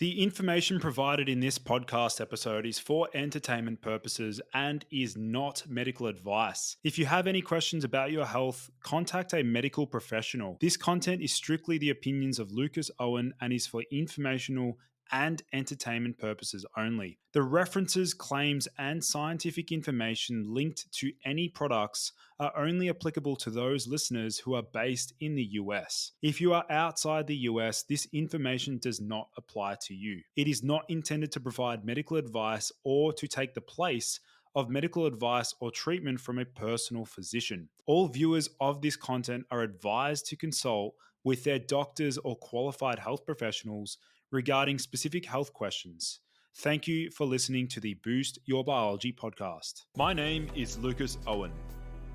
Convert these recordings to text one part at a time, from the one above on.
The information provided in this podcast episode is for entertainment purposes and is not medical advice. If you have any questions about your health, contact a medical professional. This content is strictly the opinions of Lucas Owen and is for informational and entertainment purposes only. The references, claims, and scientific information linked to any products are only applicable to those listeners who are based in the US. If you are outside the US, this information does not apply to you. It is not intended to provide medical advice or to take the place of medical advice or treatment from a personal physician. All viewers of this content are advised to consult with their doctors or qualified health professionals regarding specific health questions. Thank you for listening to the Boost Your Biology podcast. My name is Lucas Owen.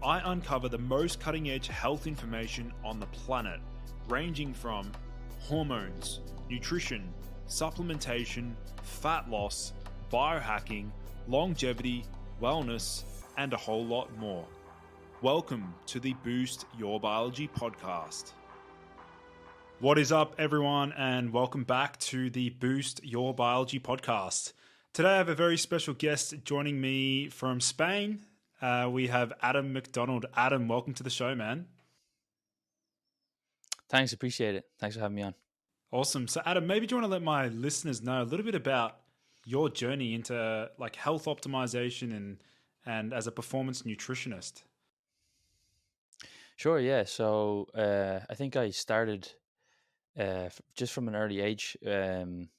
I uncover the most cutting edge health information on the planet, ranging from hormones, nutrition, supplementation, fat loss, biohacking, longevity, wellness, and a whole lot more. Welcome to the Boost Your Biology podcast. What is up, everyone, and welcome back to the Boost Your Biology podcast. Today I have a very special guest joining me from Spain. We have Adam McDonald. Adam, welcome to the show, man. Thanks, appreciate it. Thanks for having me on. Awesome. So Adam, maybe do you want to let my listeners know a little bit about your journey into like health optimization and as a performance nutritionist? Sure, yeah. So I think I started just from an early age. I'm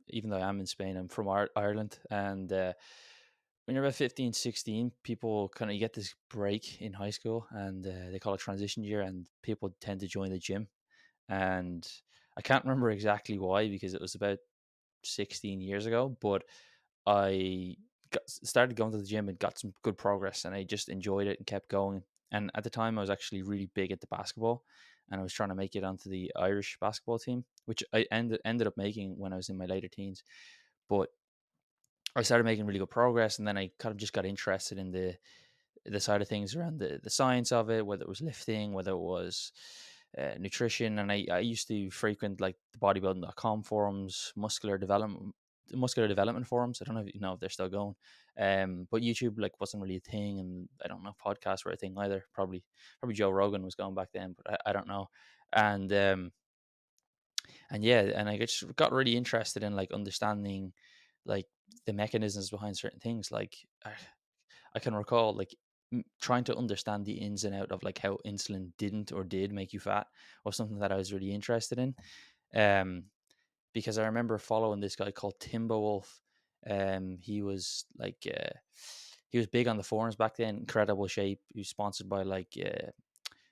even though I'm in Spain, I'm from Ireland, and when you're about 15, 16, people kind of, you get this break in high school, and they call it transition year, and people tend to join the gym. And I can't remember exactly why, because it was about 16 years ago, but I started going to the gym and got some good progress, and I just enjoyed it and kept going. And at the time, I was actually really big into basketball, and I was trying to make it onto the Irish basketball team, which I ended up making when I was in my later teens. But I started making really good progress, and then I kind of just got interested in the side of things around the science of it, whether it was lifting, whether it was nutrition. And I used to frequent like the bodybuilding.com forums, muscular development forums. I don't know if you know if they're still going. But YouTube like wasn't really a thing, and I don't know if podcasts were a thing either. Probably Joe Rogan was going back then, but I don't know. And yeah, and I just got really interested in like understanding like the mechanisms behind certain things. Like I can recall like trying to understand the ins and out of like how insulin didn't or did make you fat was something that I was really interested in. Um, because I remember following this guy called Timbo Wolf. He was like he was big on the forums back then, incredible shape. He was sponsored by like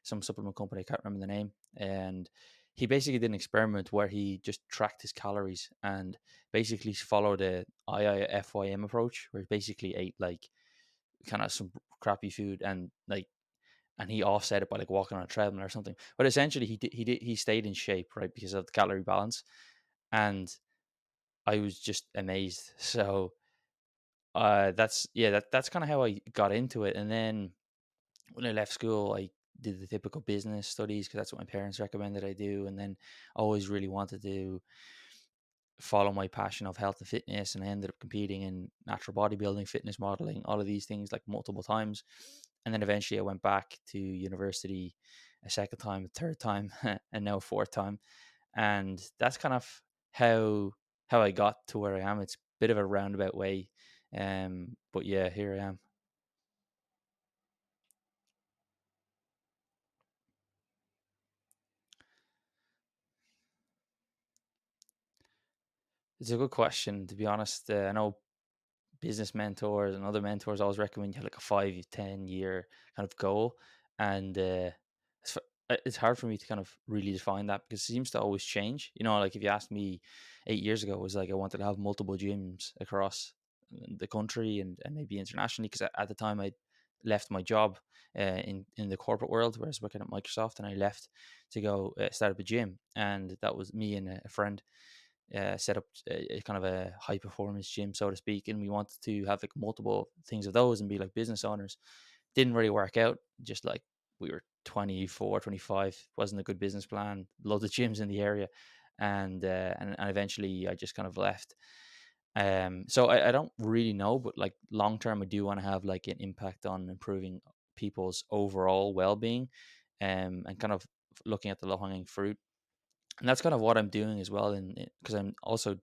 some supplement company, I can't remember the name. And he basically did an experiment where he just tracked his calories and basically followed a IIFYM approach, where he basically ate like kind of some crappy food and he offset it by like walking on a treadmill or something. But essentially he stayed in shape, right, because of the calorie balance. And I was just amazed. So that's kind of how I got into it. And then when I left school, I did the typical business studies because that's what my parents recommended I do. And then I always really wanted to follow my passion of health and fitness, and I ended up competing in natural bodybuilding, fitness modeling, all of these things like multiple times. And then eventually I went back to university a second time, a third time, and now a fourth time. And that's kind of how I got to where I am. It's a bit of a roundabout way. But yeah, here I am. It's a good question, to be honest. I know business mentors and other mentors always recommend you have like a 5, 10 year kind of goal. And it's hard for me to kind of really define that because it seems to always change. You know, like if you asked me 8 years ago, it was like I wanted to have multiple gyms across the country and maybe internationally, because at the time I left my job in the corporate world where I was working at Microsoft, and I left to go start up a gym. And that was me and a friend set up a kind of a high performance gym, so to speak, and we wanted to have like multiple things of those and be like business owners. Didn't really work out. Just like we were 24, 25, wasn't a good business plan. Loads of gyms in the area, and eventually I just kind of left. So I don't really know, but like long term, I do want to have like an impact on improving people's overall well being, and kind of looking at the low hanging fruit. And that's kind of what I'm doing as well, in because I'm also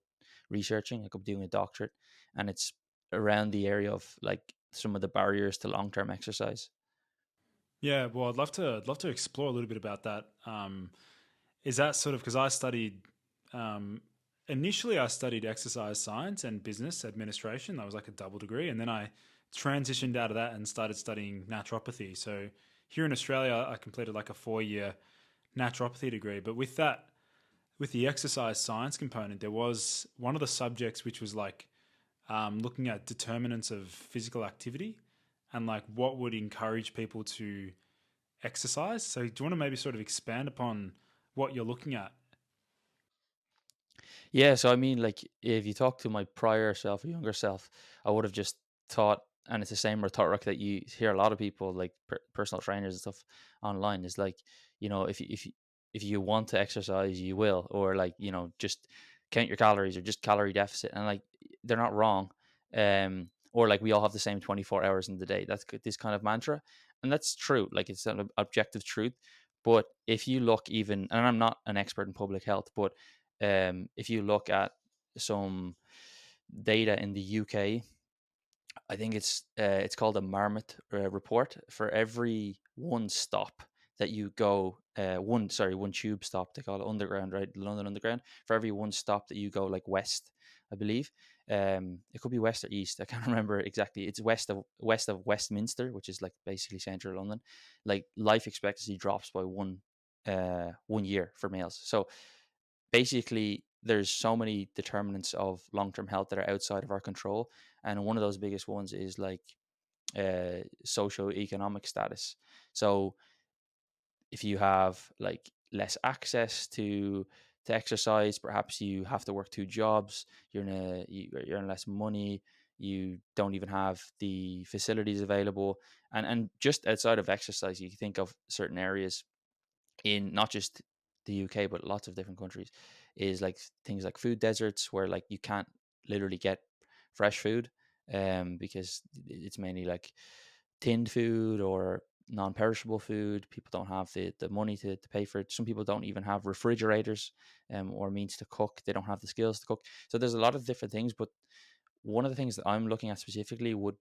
researching, like I'm doing a doctorate, and it's around the area of like some of the barriers to long term exercise. Yeah, well, I'd love to explore a little bit about that. Is that sort of because I studied um, initially I studied exercise science and business administration. That was like a double degree, and then I transitioned out of that and started studying naturopathy. So here in Australia, I completed like a 4 year naturopathy degree. But with that, with the exercise science component, there was one of the subjects which was like looking at determinants of physical activity and like what would encourage people to exercise. So, do you want to maybe sort of expand upon what you're looking at? Yeah, so I mean, like, if you talk to my prior self, or younger self, I would have just thought, and it's the same rhetoric that you hear a lot of people, like personal trainers and stuff online, is like, if you want to exercise, you will, or like, just count your calories or just calorie deficit, and like they're not wrong. Or like we all have the same 24 hours in the day. That's this kind of mantra, and that's true. Like it's an objective truth. But if you look even, and I'm not an expert in public health, but if you look at some data in the UK, I think it's called a Marmot report. For every one stop that you go, one tube stop, they call it underground, right? London Underground. For every one stop that you go, like west, I believe, it could be west or east. I can't remember exactly. It's west of Westminster, which is like basically central London. Like life expectancy drops by 1 year for males. So basically there's so many determinants of long-term health that are outside of our control, and one of those biggest ones is like socio-economic status. So if you have like less access to exercise, perhaps you have to work two jobs, you earn less money, you don't even have the facilities available, and just outside of exercise, you think of certain areas in not just the UK but lots of different countries, is like things like food deserts, where like you can't literally get fresh food, because it's mainly like tinned food or non-perishable food. People don't have the money to pay for it. Some people don't even have refrigerators, or means to cook. They don't have the skills to cook. So there's a lot of different things, but one of the things that I'm looking at specifically would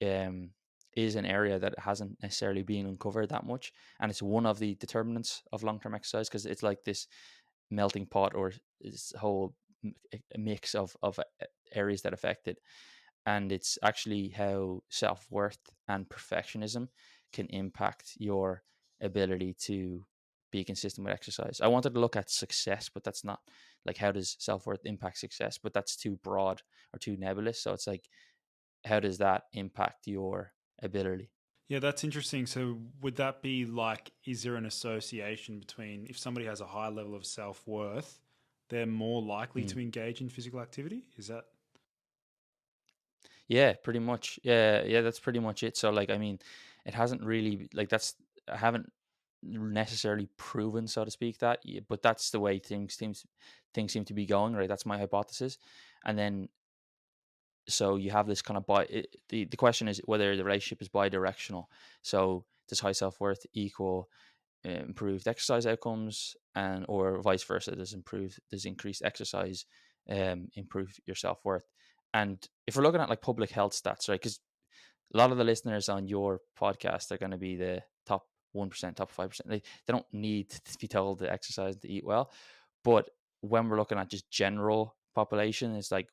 um, is an area that hasn't necessarily been uncovered that much, and it's one of the determinants of long-term exercise, because it's like this melting pot, or this whole mix of areas that affect it, and it's actually how self-worth and perfectionism can impact your ability to be consistent with exercise. I wanted to look at success, but that's not like how does self-worth impact success, but that's too broad or too nebulous. So it's like, how does that impact your ability? Yeah, that's interesting. So, would that be like, is there an association between if somebody has a high level of self worth, they're more likely Mm. to engage in physical activity? Is that? Yeah, pretty much. Yeah, that's pretty much it. So like, I mean, it hasn't really like that's I haven't necessarily proven, so to speak, that, but that's the way things seem to be going, right? That's my hypothesis. And then so you have this kind of the question is whether the relationship is bi-directional. So does high self-worth equal improved exercise outcomes, and or vice versa, does increased exercise improve your self-worth? And if we're looking at like public health stats, right, because a lot of the listeners on your podcast are going to be the top 1%, top 5%. They don't need to be told to exercise, to eat well. But when we're looking at just general population, it's like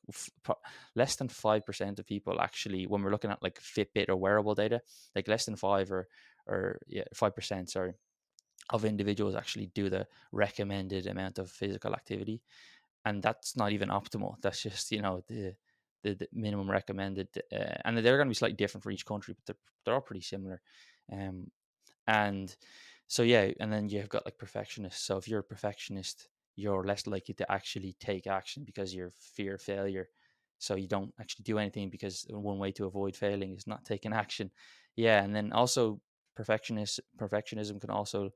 less than 5% of people actually, when we're looking at like Fitbit or wearable data, like less than 5%, sorry, of individuals actually do the recommended amount of physical activity, and that's not even optimal. That's just the minimum recommended, and they're going to be slightly different for each country, but they're all pretty similar. Um, and so yeah, and then you've got like perfectionists. So if you're a perfectionist, you're less likely to actually take action because you fear failure. So you don't actually do anything because one way to avoid failing is not taking action. Yeah, and then also perfectionism can also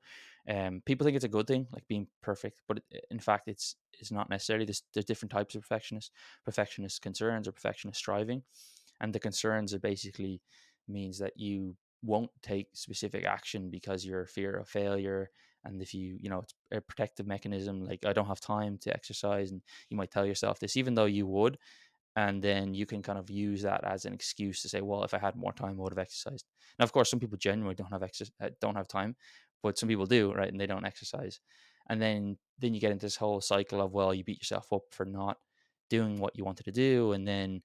People think it's a good thing, like being perfect, but in fact, it's not necessarily. There's different types of perfectionists: perfectionist concerns or perfectionist striving, and the concerns are basically means that you won't take specific action because you're fear of failure, and if it's a protective mechanism. Like, I don't have time to exercise, and you might tell yourself this, even though you would, and then you can kind of use that as an excuse to say, well, if I had more time, I would have exercised. Now, of course, some people genuinely don't have time, but some people do, right? And they don't exercise. And then you get into this whole cycle of, well, you beat yourself up for not doing what you wanted to do. And then,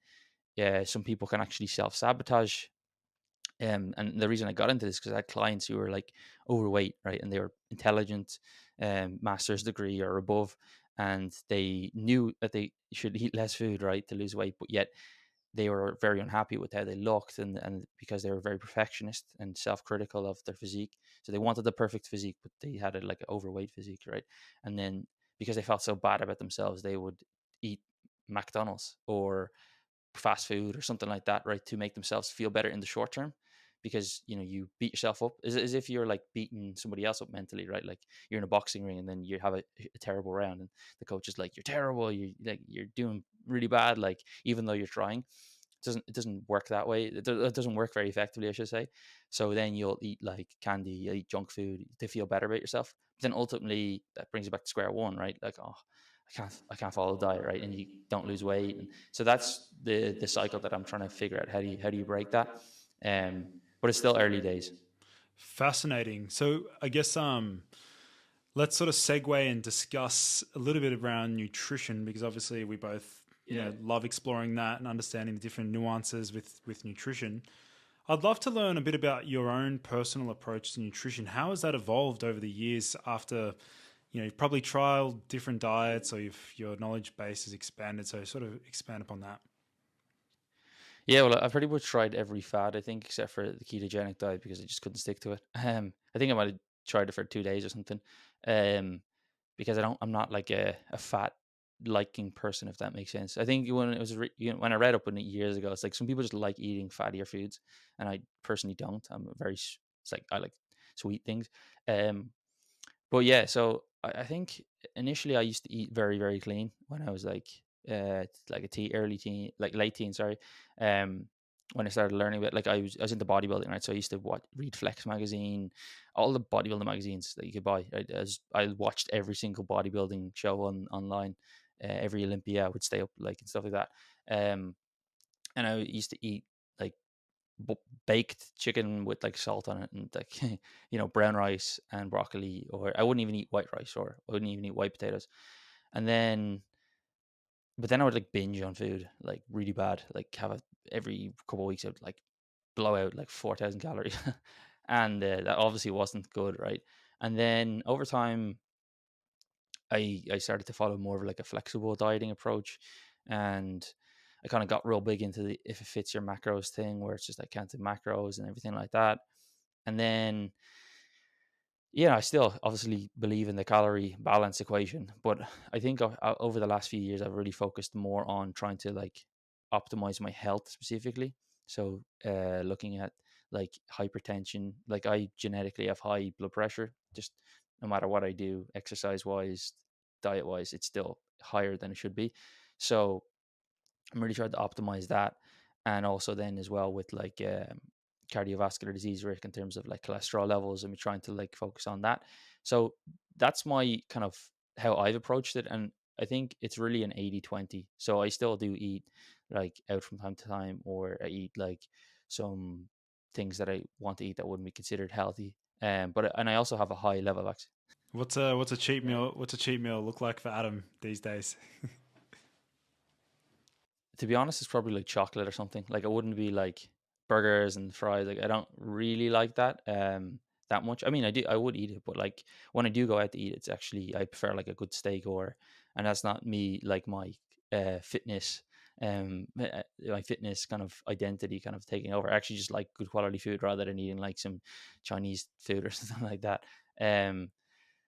yeah, some people can actually self-sabotage. And the reason I got into this, because I had clients who were like overweight, right? And they were intelligent, master's degree or above, and they knew that they should eat less food, right, to lose weight, but yet they were very unhappy with how they looked, and because they were very perfectionist and self-critical of their physique. So they wanted the perfect physique, but they had a like an overweight physique, right? And then because they felt so bad about themselves, they would eat McDonald's or fast food or something like that, right, to make themselves feel better in the short term. Because you beat yourself up as if you're like beating somebody else up mentally, right? Like, you're in a boxing ring and then you have a terrible round, and the coach is like, you're terrible, you're doing really bad, like, even though you're trying. It doesn't work that way. It doesn't work very effectively, I should say. So then you'll eat like candy, you'll eat junk food to feel better about yourself. But then ultimately that brings you back to square one, right? Like, oh, I can't follow the diet, right? And you don't lose weight. And so that's the cycle that I'm trying to figure out. How do you break that? But it's still early days. Fascinating. So I guess let's sort of segue and discuss a little bit around nutrition, because obviously we both love exploring that and understanding the different nuances with nutrition. I'd love to learn a bit about your own personal approach to nutrition. How has that evolved over the years after, you've probably trialed different diets, or your knowledge base has expanded? So sort of expand upon that. Yeah, well, I've pretty much tried every fad, I think, except for the ketogenic diet, because I just couldn't stick to it. I think I might have tried it for 2 days or something. Um, because I'm not like a fat liking person, if that makes sense. I think when it was when I read up on it years ago, it's like some people just like eating fattier foods, and I personally don't. It's like I like sweet things. Um, but yeah, so I think initially I used to eat very, very clean when I was like early teen, like late teen, sorry. Um, when I started learning about, like, I was into bodybuilding, right? So I used to read Flex magazine, all the bodybuilding magazines that you could buy. I watched every single bodybuilding show online, every Olympia. I would stay up like and stuff like that. Um, and I used to eat like baked chicken with like salt on it, and like brown rice and broccoli, or I wouldn't even eat white rice, or I wouldn't even eat white potatoes. And then but then I would like binge on food like really bad, like have a every couple of weeks I would like blow out like 4,000 calories. And that obviously wasn't good, right? And then over time I started to follow more of like a flexible dieting approach, and I kind of got real big into the if it fits your macros thing, where it's just like counting macros and everything like that. And then, yeah, I still obviously believe in the calorie balance equation, but I think over the last few years, I've really focused more on trying to like optimize my health specifically. So, looking at like hypertension, like I genetically have high blood pressure, just no matter what I do, exercise wise, diet wise, it's still higher than it should be. So, I'm really trying to optimize that, and also then as well with like cardiovascular disease risk in terms of like cholesterol levels, and we're trying to like focus on that. So that's my kind of how I've approached it, and I think it's really an 80-20. So I still do eat like out from time to time, or I eat like some things that I want to eat that wouldn't be considered healthy. But and I also have a high level of What's a cheat meal? What's a cheat meal look like for Adam these days? to be honest, it's probably like chocolate or something. Like, I wouldn't be like burgers and fries. Like, I don't really like that much. I mean, I would eat it, but like when I do go out to eat, it's actually I prefer like a good steak, and that's not me like my fitness my fitness kind of identity kind of taking over. I actually just like good quality food rather than eating like some Chinese food or something like that. Um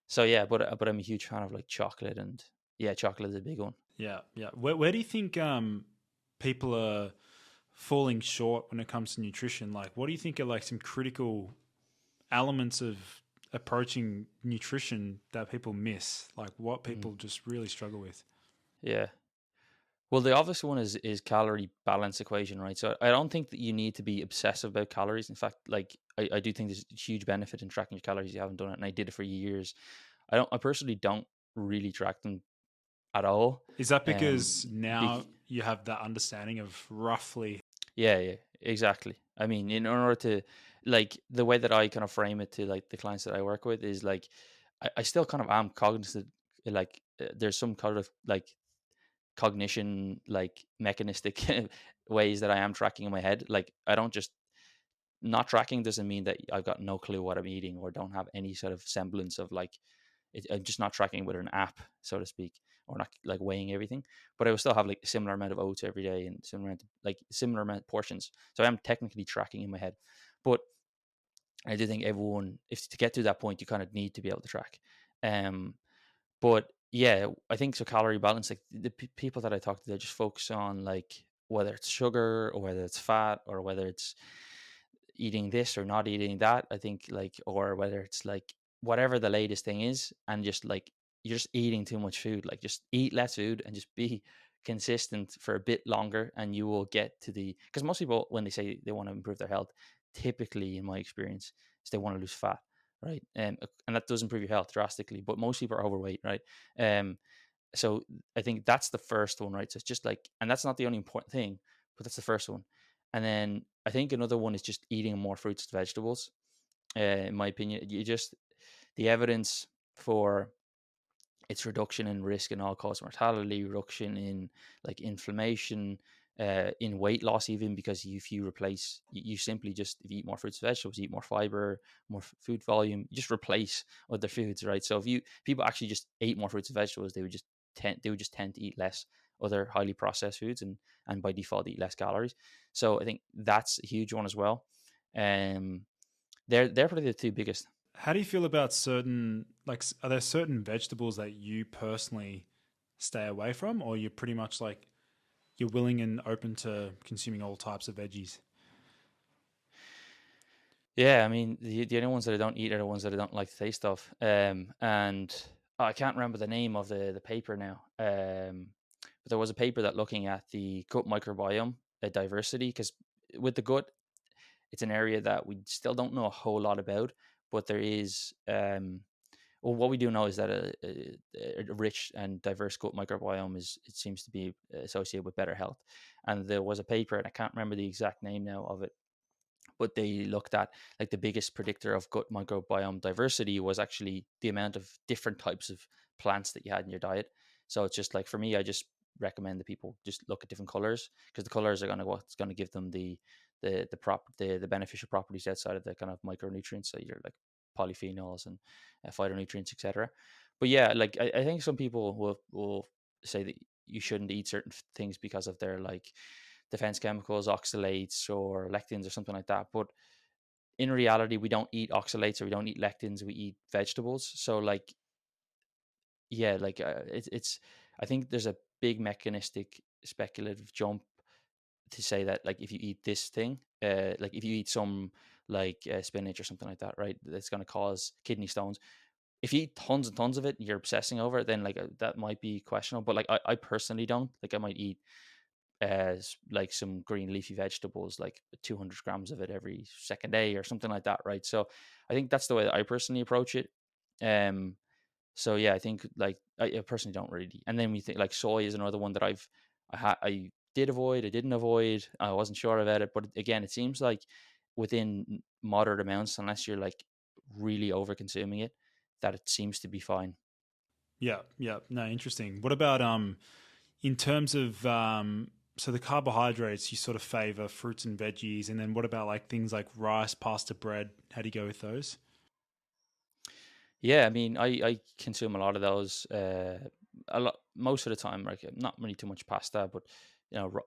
so yeah, but I'm a huge fan of like chocolate, and yeah, chocolate is a big one. Yeah, yeah. Where do you think people are falling short when it comes to nutrition? Like, what do you think are like some critical elements of approaching nutrition that people miss? Like what Mm. people just really struggle with? Yeah. Well, the obvious one is calorie balance equation, right? So I don't think that you need to be obsessive about calories. In fact, like I do think there's a huge benefit in tracking your calories. You haven't done it, and I did it for years. I personally don't really track them at all. Is that Um, because now be, you have that understanding of roughly? yeah, yeah, exactly. I mean, in order to like the way that I kind of frame it to like the clients that I work with is like I still kind of am cognizant. Like there's some kind of like cognition, like mechanistic ways that I am tracking in my head. Like I don't just not tracking doesn't mean that I've got no clue what I'm eating or don't have any sort of semblance of like I'm just not tracking with an app, so to speak, or not like weighing everything. But I will still have like a similar amount of oats every day and similar amount of, like similar amount of portions. So I am technically tracking in my head. But I do think everyone, if to get to that point, you kind of need to be able to track. Um, but yeah, I think so. Calorie balance, like the people that I talk to, they just focus on like whether it's sugar or whether it's fat or whether it's eating this or not eating that. I think like, or whether it's like whatever the latest thing is, and just like you're just eating too much food. Like just eat less food and just be consistent for a bit longer, and you will get to the. Because most people, when they say they want to improve their health, typically, in my experience, is they want to lose fat, right? And that does improve your health drastically. But most people are overweight, right? Um, so I think that's the first one, right? So it's just like, and that's not the only important thing, but that's the first one. And then I think another one is just eating more fruits and vegetables. In my opinion, you just the evidence for its reduction in risk in all cause mortality, reduction in like inflammation, in weight loss, even because if you replace, you simply just if you eat more fruits and vegetables, eat more fiber, more food volume, you just replace other foods, right? So if you people actually just ate more fruits and vegetables, they would just tend to eat less other highly processed foods and by default eat less calories. So I think that's a huge one as well. Um, they're probably the two biggest. How do you feel about certain, like, are there certain vegetables that you personally stay away from, or you're pretty much like you're willing and open to consuming all types of veggies? Yeah, I mean, the only ones that I don't eat are the ones that I don't like the taste of. And I can't remember the name of the paper now. But there was a paper that looking at the gut microbiome diversity, because with the gut, it's an area that we still don't know a whole lot about, but there is. Well, what we do know is that a rich and diverse gut microbiome it seems to be associated with better health. And there was a paper, and I can't remember the exact name now of it, but they looked at like the biggest predictor of gut microbiome diversity was actually the amount of different types of plants that you had in your diet. So it's just like for me, I just recommend that people just look at different colors, because the colors are going to what's going to give them the beneficial properties outside of the kind of micronutrients. So you're like polyphenols and phytonutrients, etc. But yeah, like I think some people will say that you shouldn't eat certain things because of their like defense chemicals, oxalates, or lectins, or something like that. But in reality, we don't eat oxalates or we don't eat lectins. We eat vegetables. So, like, yeah, like it's. I think there's a big mechanistic speculative jump to say that like if you eat this thing, like if you eat some like spinach or something like that, right, that's going to cause kidney stones. If you eat tons and tons of it, and you're obsessing over it, then like that might be questionable. But like I personally don't like. I might eat like some green leafy vegetables, like 200 grams of it every second day or something like that, right? So I think that's the way that I personally approach it. Um, so yeah, I think like I personally don't really. And then we think like soy is another one that I did avoid, I didn't avoid, I wasn't sure about it, but again, it seems like within moderate amounts, unless you're like really over consuming it, that it seems to be fine. Yeah, yeah. No, interesting. What about in terms of so the carbohydrates, you sort of favor fruits and veggies, and then what about like things like rice, pasta, bread? How do you go with those? Yeah, I mean, I consume a lot of those. A lot most of the time. Like not really too much pasta, but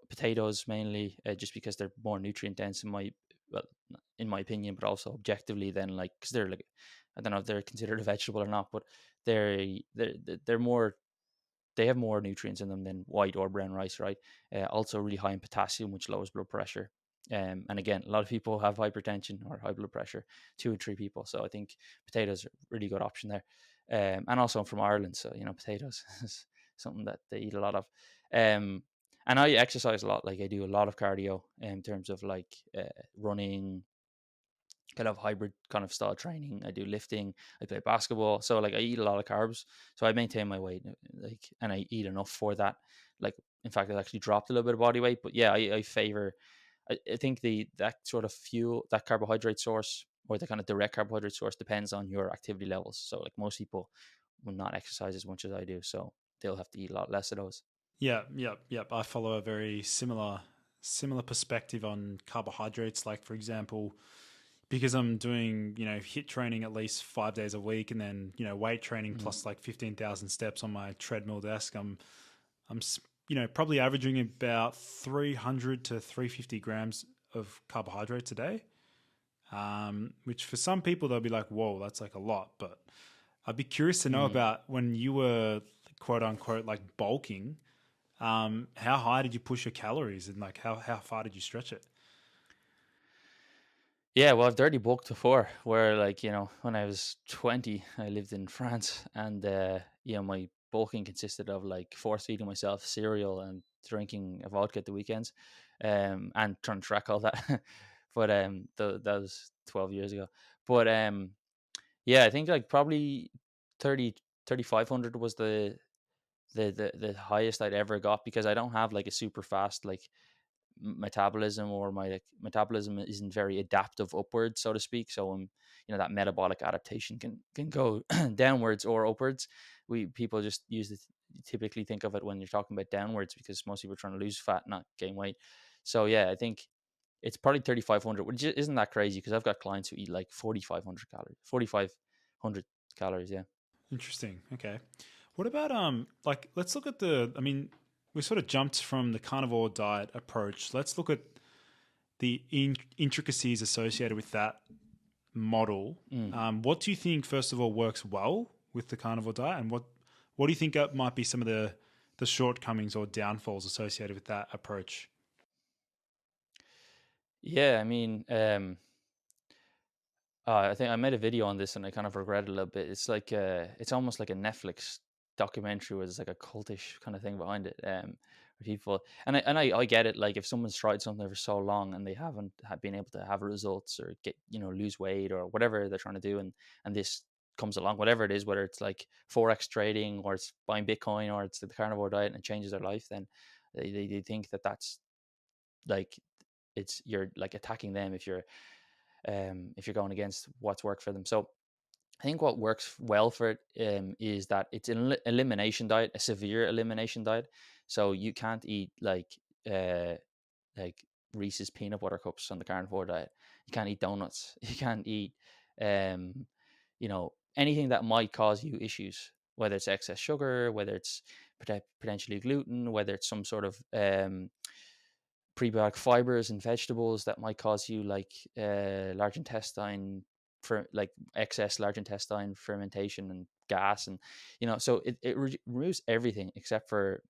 potatoes mainly, just because they're more nutrient dense in my well, in my opinion, but also objectively. Then like because they're like I don't know if they're considered a vegetable or not, but they're more they have more nutrients in them than white or brown rice, right? Also really high in potassium, which lowers blood pressure. And again, a lot of people have hypertension or high blood pressure, 2 and 3 people. So I think potatoes are a really good option there. And also I'm from Ireland, so potatoes is something that they eat a lot of. Um, and I exercise a lot. Like I do a lot of cardio in terms of like running, kind of hybrid kind of style training. I do lifting, I play basketball. So like I eat a lot of carbs. So I maintain my weight, like, and I eat enough for that. Like, in fact, I actually dropped a little bit of body weight. But yeah, I favor. I think that sort of fuel, that carbohydrate source, or the kind of direct carbohydrate source, depends on your activity levels. So like most people will not exercise as much as I do, so they'll have to eat a lot less of those. Yeah, yep, yep. I follow a very similar perspective on carbohydrates. Like for example, because I'm doing hit training at least 5 days a week, and then weight training Mm. plus like 15,000 steps on my treadmill desk. I'm probably averaging about 300 to 350 grams of carbohydrates a day. Which for some people they'll be like, "Whoa, that's like a lot." But I'd be curious to know Mm. about when you were quote unquote like bulking. How high did you push your calories, and like how far did you stretch it? Yeah, well, I've dirty bulked before, where like when I was 20, I lived in France, and my bulking consisted of like force feeding myself cereal and drinking a vodka at the weekends, and trying to track all that. But that was 12 years ago. But yeah, I think like probably 30 3,500 was the highest I'd ever got, because I don't have like a super fast like metabolism, or my like metabolism isn't very adaptive upwards, so to speak. So that metabolic adaptation can go downwards or upwards. We people just use it, typically think of it when you're talking about downwards, because most people are trying to lose fat, not gain weight. So yeah, I think it's probably 3,500, which isn't that crazy, because I've got clients who eat like 4,500 calories, 4,500 calories. Yeah. Interesting. Okay. What about like let's look at the I mean, we sort of jumped from the carnivore diet approach. Let's look at the intricacies associated with that model. Mm. What do you think first of all works well with the carnivore diet, and what do you think might be some of the shortcomings or downfalls associated with that approach? Yeah, I mean, I think I made a video on this and I kind of regret it a little bit. It's like it's almost like a Netflix documentary where there's like a cultish kind of thing behind it. Where people, and I get it. Like if someone's tried something for so long and they haven't been able to have results, or get lose weight or whatever they're trying to do, and this comes along, whatever it is, whether it's like forex trading, or it's buying Bitcoin, or it's the carnivore diet, and it changes their life, then they think that that's like, you're like attacking them if you're going against what's worked for them. So I think what works well for it is that it's an elimination diet, a severe elimination diet. So you can't eat uh, like Reese's peanut butter cups on the carnivore diet. You can't eat donuts. You can't eat um, anything that might cause you issues, whether it's excess sugar, whether it's potentially gluten, whether it's some sort of prebiotic fibers and vegetables that might cause you like large intestine, for like excess large intestine fermentation and gas, and so it removes everything except for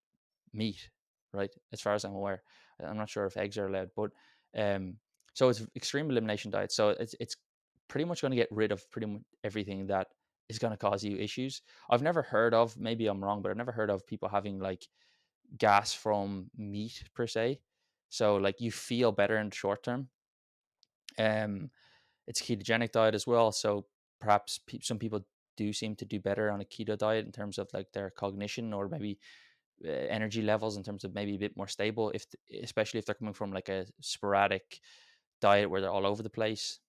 meat, right, as far as I'm aware. I'm not sure if eggs are allowed, but um so it's extreme elimination diet. So it's pretty much going to get rid of pretty much everything that is going to cause you issues. I've never heard of, maybe I'm wrong, but I've never heard of people having like gas from meat per se. So like you feel better in the short term. Um, it's a ketogenic diet as well, so perhaps some people do seem to do better on a keto diet in terms of like their cognition, or maybe energy levels, in terms of maybe a bit more stable, if especially if they're coming from like a sporadic diet where they're all over the place.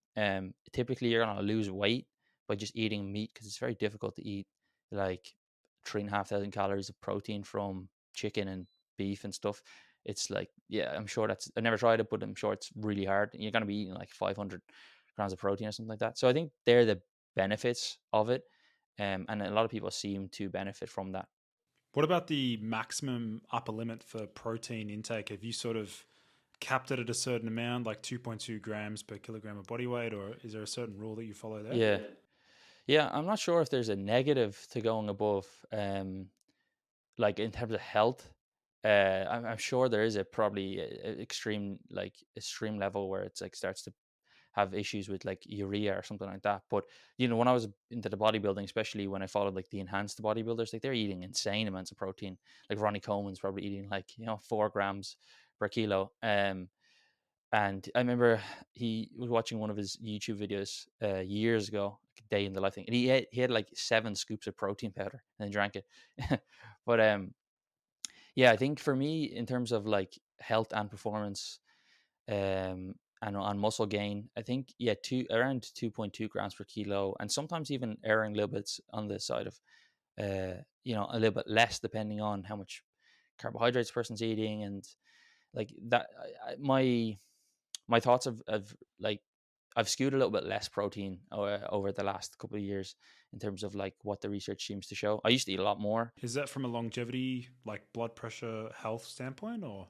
Typically you're gonna lose weight by just eating meat, because it's very difficult to eat like 3,500 calories of protein from chicken and beef and stuff. It's like, yeah, I'm sure that's, I never tried it, but I'm sure it's really hard. You're gonna be eating like 500 grams of protein or something like that. So I think they're the benefits of it, and a lot of people seem to benefit from that. What about the maximum upper limit for protein intake? Have you sort of capped it at a certain amount, like 2.2 grams per kilogram of body weight, or is there a certain rule that you follow there? Yeah, yeah. I'm not sure if there's a negative to going above, like in terms of health. I'm sure there is a probably extreme like extreme level where it's like starts to have issues with like urea or something like that. But when I was into the bodybuilding, especially when I followed like the enhanced bodybuilders, like they're eating insane amounts of protein. Like Ronnie Coleman's probably eating like 4 grams per kilo. And I remember he was watching one of his YouTube videos years ago, like a day in the life thing, and he had like 7 scoops of protein powder and drank it. But yeah, I think for me in terms of like health and performance, and on muscle gain, I think yeah, around 2.2 grams per kilo, and sometimes even erring a little bit on the side of a little bit less depending on how much carbohydrates a person's eating and like that. My thoughts of like I've skewed a little bit less protein over the last couple of years in terms of like what the research seems to show. I used to eat a lot more. Is that from a longevity, like blood pressure, health standpoint, or?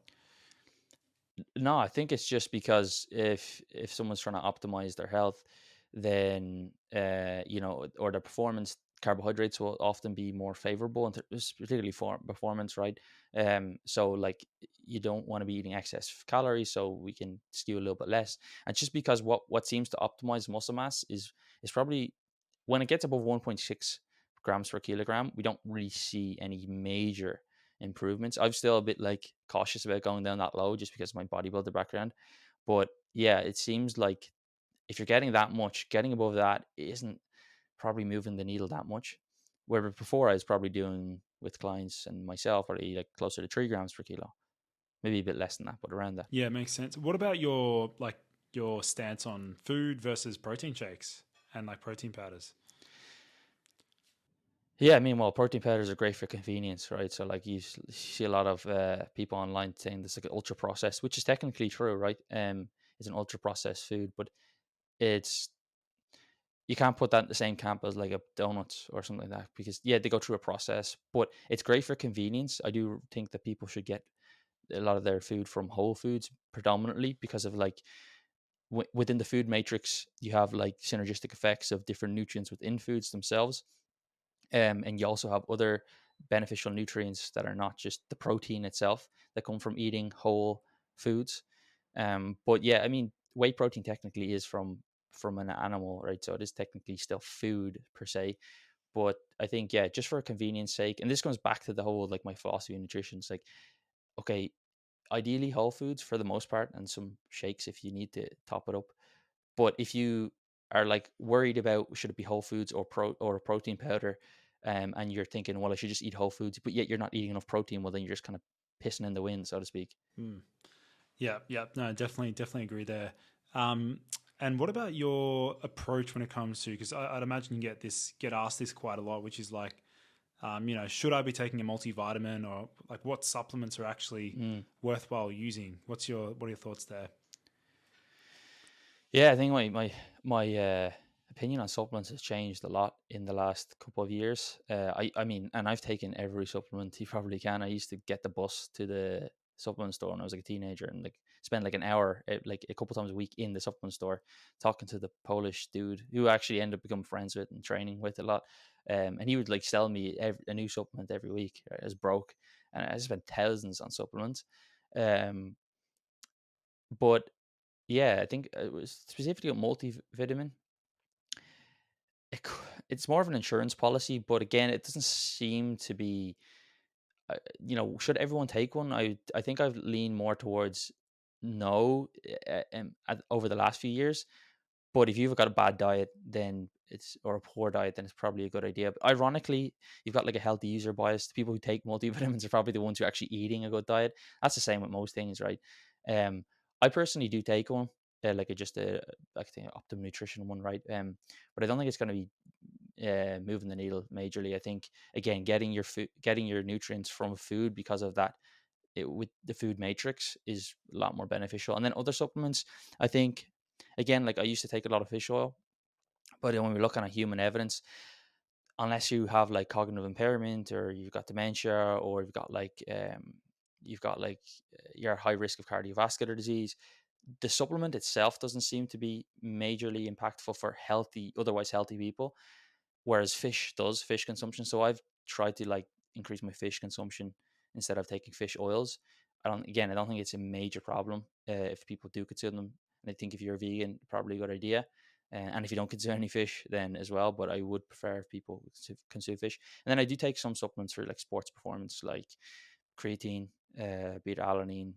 No, I think it's just because if someone's trying to optimize their health, then or their performance, carbohydrates will often be more favorable, and particularly for performance, right? So like you don't want to be eating excess calories, so we can skew a little bit less. And just because what seems to optimize muscle mass is probably when it gets above 1.6 grams per kilogram, we don't really see any major improvements. I'm still a bit like cautious about going down that low just because of my bodybuilder background. But yeah, it seems like if you're getting that much, getting above that isn't probably moving the needle that much. Where before I was probably doing with clients and myself probably like closer to 3 grams per kilo, maybe a bit less than that, but around that. Yeah, makes sense. What about your stance on food versus protein shakes and like protein powders? Yeah, I mean, well, protein powders are great for convenience, right? So, like, see a lot of people online saying this like ultra processed, which is technically true, right? It's an ultra processed food, but it's you can't put that in the same camp as like a donut or something like that because yeah, they go through a process, but it's great for convenience. I do think that people should get a lot of their food from whole foods predominantly because of like within the food matrix, you have like synergistic effects of different nutrients within foods themselves. And you also have other beneficial nutrients that are not just the protein itself that come from eating whole foods. But yeah, I mean, whey protein technically is from an animal, right? So it is technically still food per se. But I think yeah, just for convenience sake, and this comes back to the whole like my philosophy of nutrition. It's like okay, ideally whole foods for the most part, and some shakes if you need to top it up. But if you are like worried about should it be whole foods or a protein powder, and you're thinking, well, I should just eat whole foods, but yet you're not eating enough protein, well, then you're just kind of pissing in the wind, so to speak. Hmm. Yeah, yeah, no, definitely agree there. Um, and what about your approach when it comes to? Because I'd imagine you get asked this quite a lot, which is like, should I be taking a multivitamin or like what supplements are actually Mm. worthwhile using? What are your thoughts there? Yeah, I think my opinion on supplements has changed a lot in the last couple of years. I mean, and I've taken every supplement you probably can. I used to get the bus to the supplement store when I was like a teenager and like spend like an hour, like a couple times a week in the supplement store, talking to the Polish dude who I actually ended up becoming friends with and training with a lot. And he would like sell me a new supplement every week as broke, and I spent thousands on supplements. Um, but yeah, I think it was specifically a multivitamin. It's more of an insurance policy, but again, it doesn't seem to be. Should everyone take one? I think I've leaned more towards no, over the last few years. But if you've got a bad diet, then it's or a poor diet, then it's probably a good idea. But ironically, you've got like a healthy user bias. The people who take multivitamins are probably the ones who are actually eating a good diet. That's the same with most things, right? Um, I personally do take one, like a, just a like the Optimum Nutrition one, right? But I don't think it's going to be moving the needle majorly. I think again, getting your nutrients from food because of that with the food matrix is a lot more beneficial. And then other supplements, I think, again, like I used to take a lot of fish oil, but then when we're looking at human evidence, unless you have like cognitive impairment or you've got dementia or you've got like you're at high risk of cardiovascular disease, the supplement itself doesn't seem to be majorly impactful for otherwise healthy people, whereas fish consumption. So I've tried to like increase my fish consumption instead of taking fish oils. I don't think it's a major problem if people do consume them. And I think if you're a vegan, probably a good idea. And if you don't consume any fish, then as well. But I would prefer if people consume fish. And then I do take some supplements for like sports performance, like creatine, beta alanine,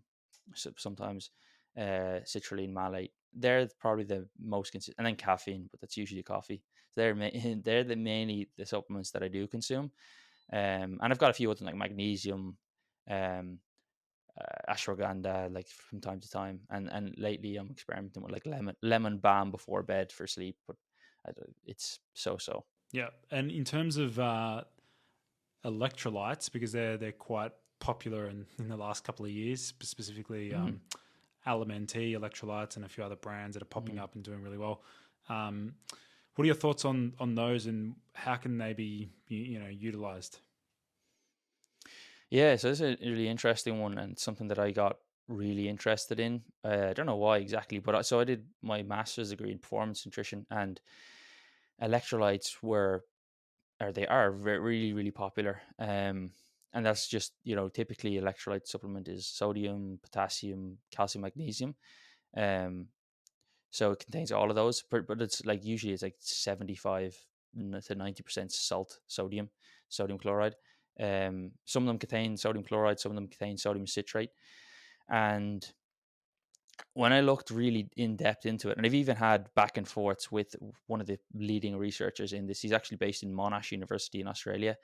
sometimes citrulline malate. They're probably the most consistent, and then caffeine, but that's usually coffee. They're mainly the supplements that I do consume. And I've got a few others like magnesium, um, ashwagandha, like from time to time. And lately I'm experimenting with like lemon balm before bed for sleep, but it's so. Yeah, and in terms of electrolytes, because they're quite popular in the last couple of years, specifically Mm, Alimenti, Electrolytes, and a few other brands that are popping mm. up and doing really well. Um, what are your thoughts on those, and how can they be utilized? Yeah, so this is a really interesting one and something that I got really interested in. I don't know why exactly, but so I did my master's degree in performance nutrition, and electrolytes were, or they are really, really popular. And that's just, typically electrolyte supplement is sodium, potassium, calcium, magnesium. Um, so it contains all of those, but it's like usually it's like 75 to 90% sodium chloride. Some of them contain sodium chloride, some of them contain sodium citrate. And when I looked really in depth into it, and I've even had back and forths with one of the leading researchers in this. He's actually based in Monash University in Australia,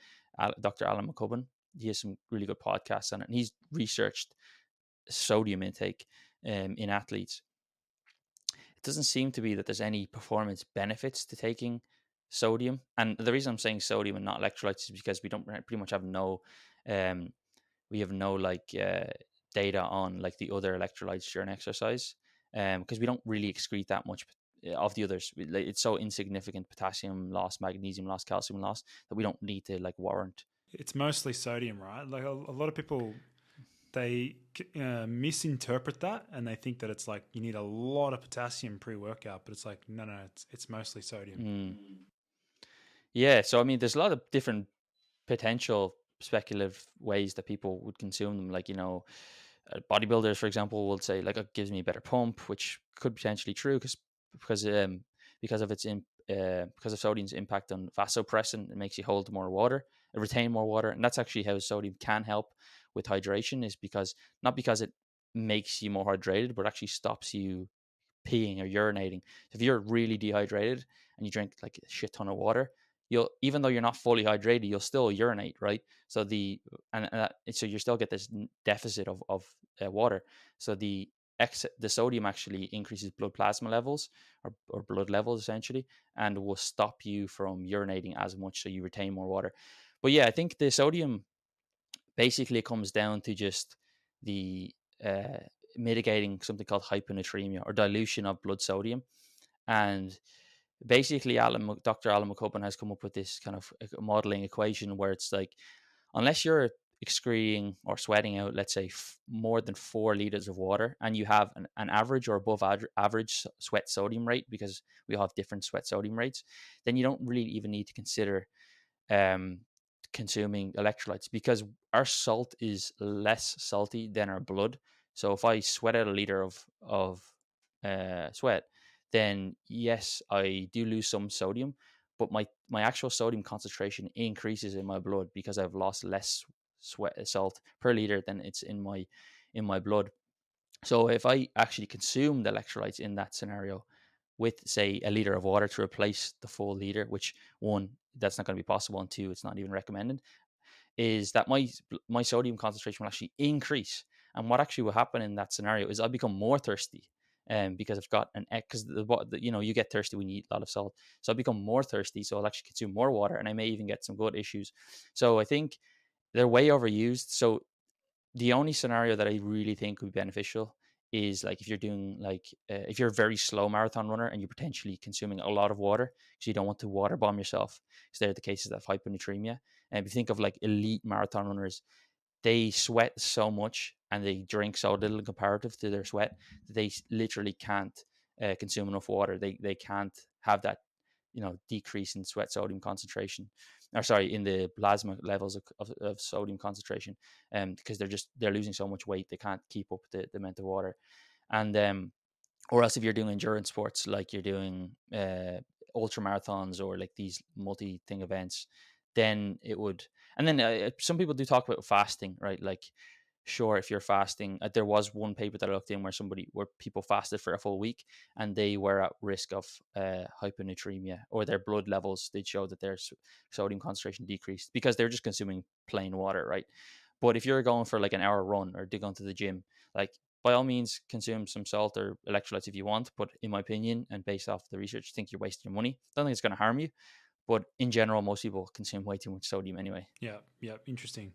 Dr. Alan McCubbin. He has some really good podcasts on it, and he's researched sodium intake in athletes. It doesn't seem to be that there's any performance benefits to taking sodium. And the reason I'm saying sodium and not electrolytes is because we don't pretty much have um, no like data on like the other electrolytes during exercise, because we don't really excrete that much of the others. Like, it's so insignificant, potassium loss, magnesium loss, calcium loss, that we don't need to like warrant. It's mostly sodium, right? Like a lot of people, they misinterpret that, and they think that it's like you need a lot of potassium pre-workout, but it's like no, it's mostly sodium. Mm. Yeah, so I mean, there's a lot of different potential speculative ways that people would consume them. Like, bodybuilders, for example, will say like it gives me a better pump, which could potentially true because because of because of sodium's impact on vasopressin. It makes you hold more water, retain more water, and that's actually how sodium can help with hydration. Is because not because it makes you more hydrated, but actually stops you peeing or urinating. If you're really dehydrated and you drink like a shit ton of water, you'll, even though you're not fully hydrated, you'll still urinate, right? So so you still get this deficit of water. So the sodium actually increases blood plasma levels, or blood levels essentially, and will stop you from urinating as much, so you retain more water. But yeah, I think the sodium basically comes down to just the uh, mitigating something called hyponatremia, or dilution of blood sodium. And basically, Dr. Alan McCubbin has come up with this kind of modeling equation where it's like, unless you're excreting or sweating out, let's say, more than 4 liters of water, and you have an average or above average sweat sodium rate, because we all have different sweat sodium rates, then you don't really even need to consider um, consuming electrolytes, because our salt is less salty than our blood. So if I sweat out a liter of sweat, then yes, I do lose some sodium, but my actual sodium concentration increases in my blood because I've lost less salt per liter than it's in my blood. So if I actually consume the electrolytes in that scenario with, say, a liter of water to replace the full liter, which, one, that's not going to be possible, and two, it's not even recommended, is that my sodium concentration will actually increase. And what actually will happen in that scenario is I'll become more thirsty, because I've got because you get thirsty when you eat a lot of salt. So I'll become more thirsty, so I'll actually consume more water, and I may even get some gut issues. So I think they're way overused. So the only scenario that I really think would be beneficial is like if you're doing like if you're a very slow marathon runner and you're potentially consuming a lot of water because you don't want to water bomb yourself, because they're the cases of hyponatremia. And if you think of like elite marathon runners, they sweat so much and they drink so little comparative to their sweat that they literally can't consume enough water. They can't have that decrease in sweat sodium concentration. or sorry, in the plasma levels of sodium concentration, because they're losing so much weight they can't keep up the amount of water. And or else if you're doing endurance sports, like you're doing ultra marathons or like these multi-thing events, then it would. And then some people do talk about fasting, right? Like, sure, if you're fasting, there was one paper that I looked in where people fasted for a full week and they were at risk of hyponatremia, or their blood levels did show that their sodium concentration decreased because they're just consuming plain water, right? But if you're going for like an hour run or going to the gym, like, by all means consume some salt or electrolytes if you want. But in my opinion, and based off the research, I think you're wasting your money. Don't think it's going to harm you. But in general, most people consume way too much sodium anyway. Yeah, yeah, interesting.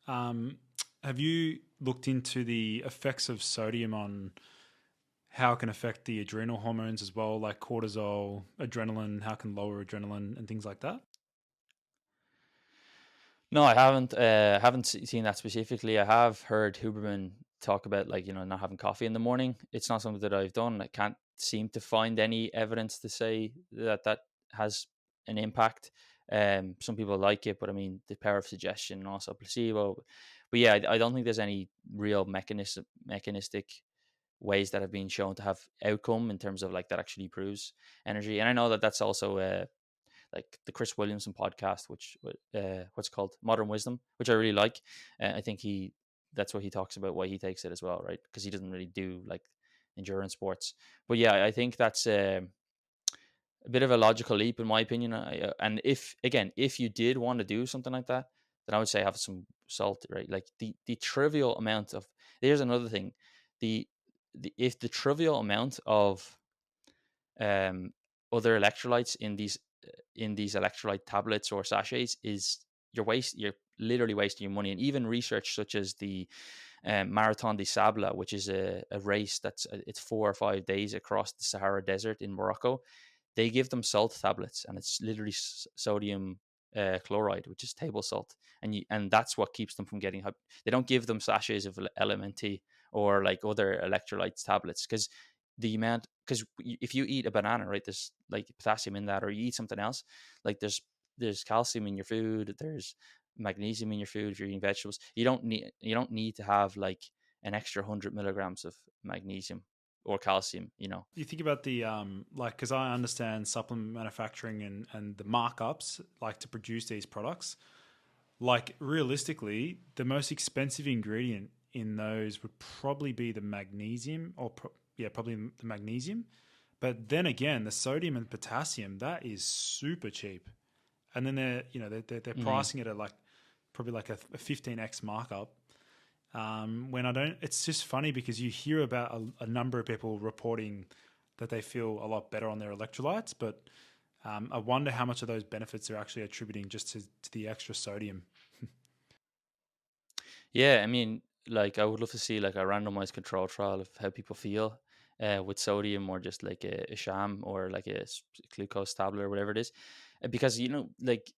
Have you looked into the effects of sodium on how it can affect the adrenal hormones as well, like cortisol, adrenaline, how it can lower adrenaline and things like that? No, I haven't. Haven't seen that specifically. I have heard Huberman talk about, like, not having coffee in the morning. It's not something that I've done. I can't seem to find any evidence to say that has an impact. Some people like it, but I mean, the power of suggestion and also placebo. But yeah, I don't think there's any real mechanistic ways that have been shown to have outcome in terms of like that actually proves energy. And I know that that's also like the Chris Williamson podcast, which what's called Modern Wisdom, which I really like. I think that's what he talks about, why he takes it as well, right? Because he doesn't really do like endurance sports. But yeah, I think that's a bit of a logical leap in my opinion. And if you did want to do something like that, then I would say have some salt, right? Like the trivial amount of, here's another thing, the if the trivial amount of um other electrolytes in these electrolyte tablets or sachets is, you're literally wasting your money. And even research such as the Marathon de Sable, which is a race that's it's 4 or 5 days across the Sahara Desert in Morocco, they give them salt tablets, and it's literally sodium chloride, which is table salt, and that's what keeps them from getting hyped. They don't give them sachets of LMNT or like other electrolytes tablets, because if you eat a banana, right, there's like potassium in that, or you eat something else, like there's calcium in your food, there's magnesium in your food if you're eating vegetables. You don't need to have like an extra 100 milligrams of magnesium or calcium. You think about the like, because I understand supplement manufacturing and the markups like to produce these products. Like realistically, the most expensive ingredient in those would probably be the magnesium, or probably the magnesium. But then again, the sodium and potassium, that is super cheap, and then they're Mm. pricing it at like probably like a 15x markup. When I don't, it's just funny because you hear about a number of people reporting that they feel a lot better on their electrolytes, but I wonder how much of those benefits are actually attributing just to the extra sodium. Yeah, I mean, like I would love to see like a randomized control trial of how people feel with sodium, or just like a sham, or like a glucose tablet or whatever it is. Because like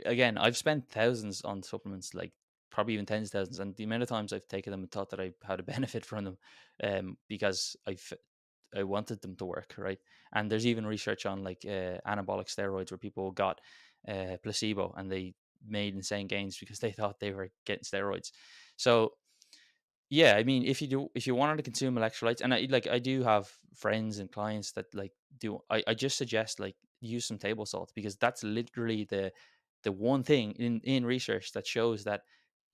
again, I've spent thousands on supplements, like probably even tens of thousands, and the amount of times I've taken them and thought that I had a benefit from them, because I wanted them to work, right? And there's even research on like anabolic steroids where people got placebo and they made insane gains because they thought they were getting steroids. So yeah, I mean, if you wanted to consume electrolytes, and I do have friends and clients that like do, I just suggest like use some table salt, because that's literally the one thing in research that shows that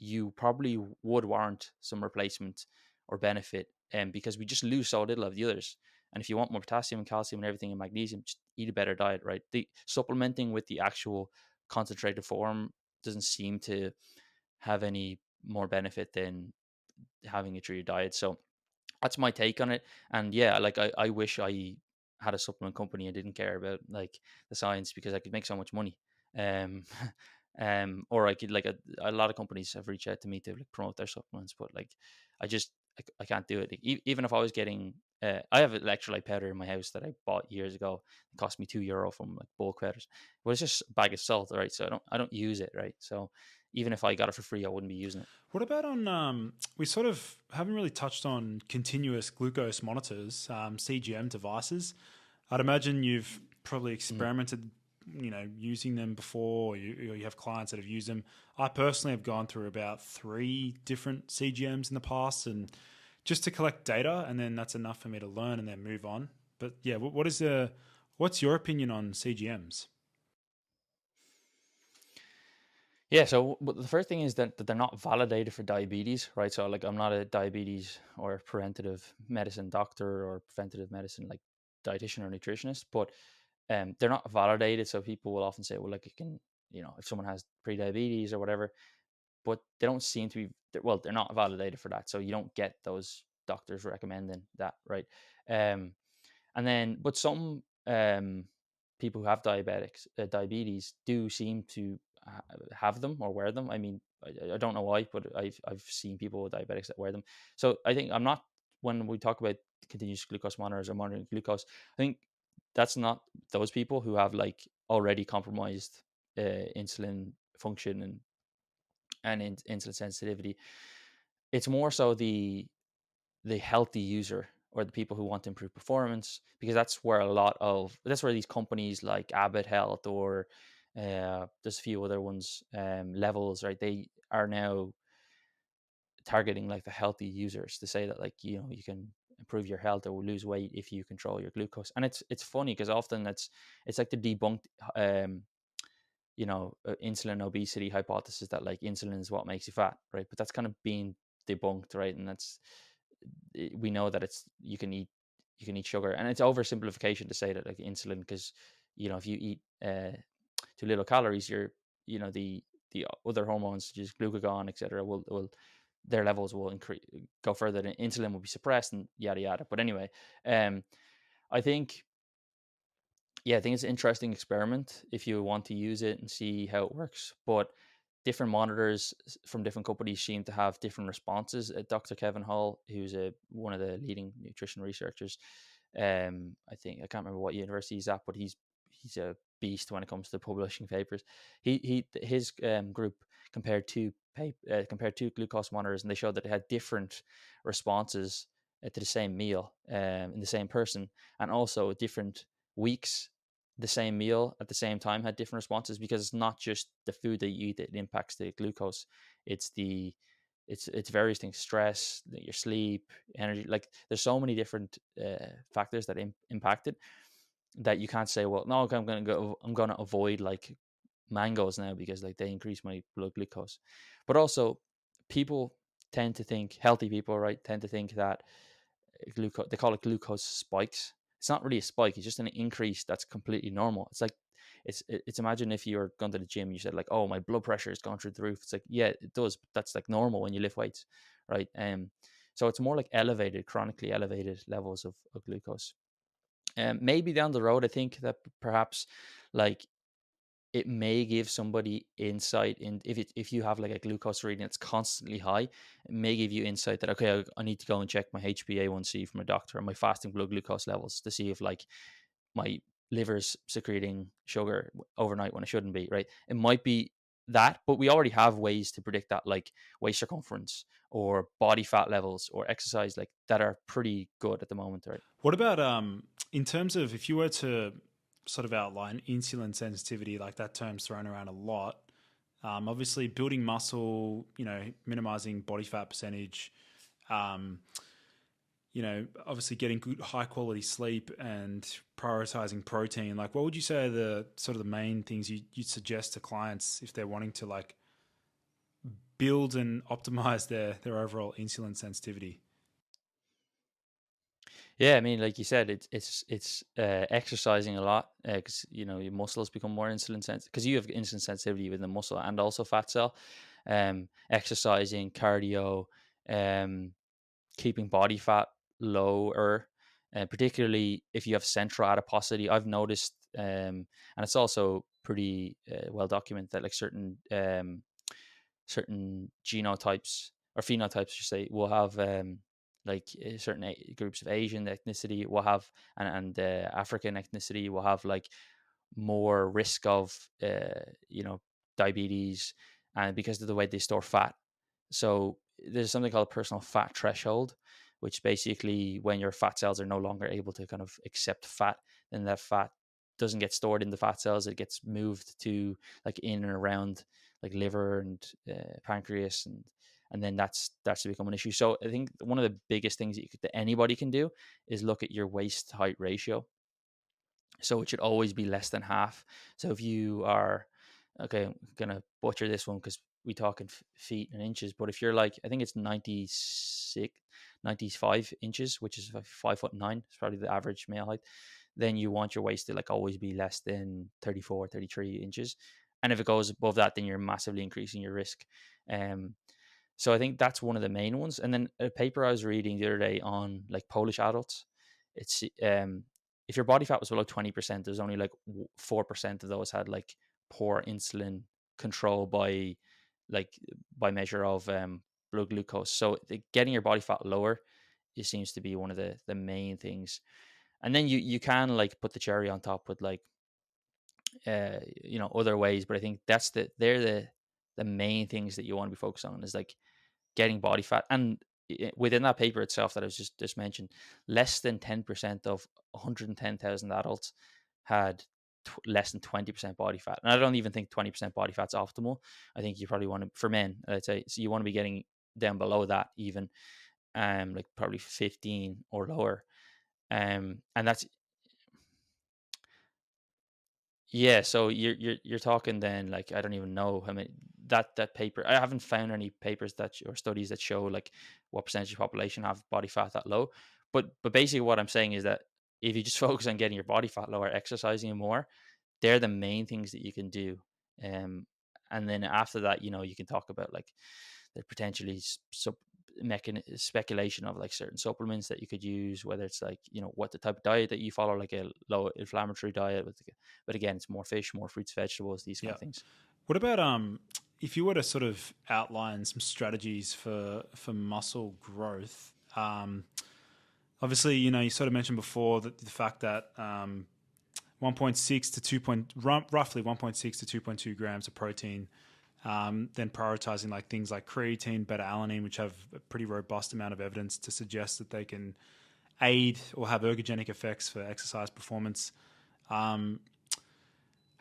you probably would warrant some replacement or benefit, because we just lose so little of the others. And if you want more potassium and calcium and everything and magnesium, just eat a better diet, right? The supplementing with the actual concentrated form doesn't seem to have any more benefit than having it through your diet. So that's my take on it. And yeah, like I wish I had a supplement company and didn't care about like the science, because I could make so much money. Um, or I could like a lot of companies have reached out to me to like promote their supplements, but like I just I can't do it. Like, even if I was getting, I have an electrolyte powder in my house that I bought years ago. It cost me €2 from like bulk powders, but it's just a bag of salt, right? So I don't use it, right? So even if I got it for free, I wouldn't be using it. What about on? We sort of haven't really touched on continuous glucose monitors, CGM devices. I'd imagine you've probably Mm. experimented using them before, or you have clients that have used them. I personally have gone through about 3 different CGMs in the past, and just to collect data, and then that's enough for me to learn and then move on. But yeah, what's your opinion on CGMs? Yeah, so the first thing is that they're not validated for diabetes, right? So like I'm not a diabetes or preventative medicine doctor or preventative medicine like dietitian or nutritionist, but they're not validated. So people will often say, well, like it can, if someone has pre-diabetes or whatever, but they don't seem to be, well, they're not validated for that. So you don't get those doctors recommending that, right? Um, and then, but some people who have diabetes do seem to have them or wear them. I mean, I don't know why, but I've seen people with diabetics that wear them. So I think I'm not, when we talk about continuous glucose monitors or monitoring glucose, I think that's not those people who have like already compromised insulin function and insulin sensitivity. It's more so the healthy user or the people who want to improve performance, because that's where these companies like Abbott Health or there's a few other ones, Levels, right? They are now targeting like the healthy users to say that, like, you can improve your health or lose weight if you control your glucose. And it's funny because often it's like the debunked insulin obesity hypothesis that like insulin is what makes you fat, right? But that's kind of being debunked, right? And we know that you can eat sugar, and it's oversimplification to say that like insulin, because if you eat too little calories, the other hormones such as glucagon, etc., will their levels will increase, go further, and insulin will be suppressed, and yada yada. But anyway, um, I think yeah, I think it's an interesting experiment if you want to use it and see how it works. But different monitors from different companies seem to have different responses. Dr. Kevin Hall, who's one of the leading nutrition researchers, I think I can't remember what university he's at, but he's a beast when it comes to publishing papers. His group compared two glucose monitors, and they showed that they had different responses to the same meal in the same person, and also different weeks. The same meal at the same time had different responses, because it's not just the food that you eat that impacts the glucose. It's it's various things: stress, your sleep, energy. Like there's so many different factors that impact it, that you can't say, well, no, I'm gonna avoid like mangoes now because like they increase my blood glucose. But also, people tend to think, healthy people, right, tend to think that glucose, they call it glucose spikes. It's not really a spike, it's just an increase that's completely normal. It's like it's imagine if you're going to the gym, you said like, oh, my blood pressure has gone through the roof. It's like, yeah, it does, but that's like normal when you lift weights, right? So it's more like elevated, chronically elevated levels of glucose. Maybe down the road, I think that perhaps like it may give somebody insight in, if you have like a glucose reading that's constantly high, it may give you insight that, okay, I need to go and check my HbA1c from a doctor and my fasting blood glucose levels to see if like my liver's secreting sugar overnight when it shouldn't be, right? It might be that, but we already have ways to predict that, like waist circumference or body fat levels or exercise, like that are pretty good at the moment, right? What about in terms of, if you were to sort of outline insulin sensitivity, like that term's thrown around a lot. Obviously, building muscle, minimizing body fat percentage, um, obviously getting good high quality sleep and prioritizing protein. Like, what would you say are the sort of the main things you'd suggest to clients if they're wanting to like build and optimize their overall insulin sensitivity? Yeah, I mean, like you said, it's exercising a lot, because your muscles become more insulin sensitive, because you have insulin sensitivity within the muscle and also fat cell. Exercising, cardio, um, keeping body fat lower, particularly if you have central adiposity. I've noticed, and it's also pretty well documented that like certain genotypes or phenotypes, you say, will have like certain groups of Asian ethnicity will have, and African ethnicity will have like more risk of diabetes, and because of the way they store fat. So there's something called personal fat threshold, which basically when your fat cells are no longer able to kind of accept fat, then that fat doesn't get stored in the fat cells. It gets moved to like in and around like liver and pancreas, and then that's to become an issue. So I think one of the biggest things that anybody can do is look at your waist to height ratio. So it should always be less than half. So if you are, okay, I'm gonna butcher this one because we talk in feet and inches, but if you're like, I think it's 95 inches, which is 5'9", it's probably the average male height, then you want your waist to like always be less than 34, 33 inches. And if it goes above that, then you're massively increasing your risk. Um, so I think that's one of the main ones. And then a paper I was reading the other day on like Polish adults, it's if your body fat was below 20%, there's only like 4% of those had like poor insulin control like by measure of blood glucose. So getting your body fat lower, it seems to be one of the main things. And then you can like put the cherry on top with like other ways, but I think they're the main things that you want to be focused on is like getting body fat. And within that paper itself that I was just mentioned, less than 10% of 110,000 adults had less than 20% body fat. And I don't even think 20% body fat's optimal. I think you probably want to, for men, I'd say, so you want to be getting down below that even, like probably 15 or lower. And that's, yeah, so you're talking then like I don't even know how many that paper. I haven't found any papers or studies that show like what percentage of population have body fat that low. But basically what I'm saying is that if you just focus on getting your body fat lower, exercising more, they're the main things that you can do. Um, and then after that, you can talk about like there potentially speculation of like certain supplements that you could use, whether it's like what the type of diet that you follow, like a low inflammatory diet but again it's more fish, more fruits, vegetables, these kind Yeah. of things. What about if you were to sort of outline some strategies for muscle growth? Obviously, you sort of mentioned before that the fact that 1.6 to 2. Roughly 1.6 to 2.2 grams of protein. Then prioritizing like things like creatine, beta alanine, which have a pretty robust amount of evidence to suggest that they can aid or have ergogenic effects for exercise performance.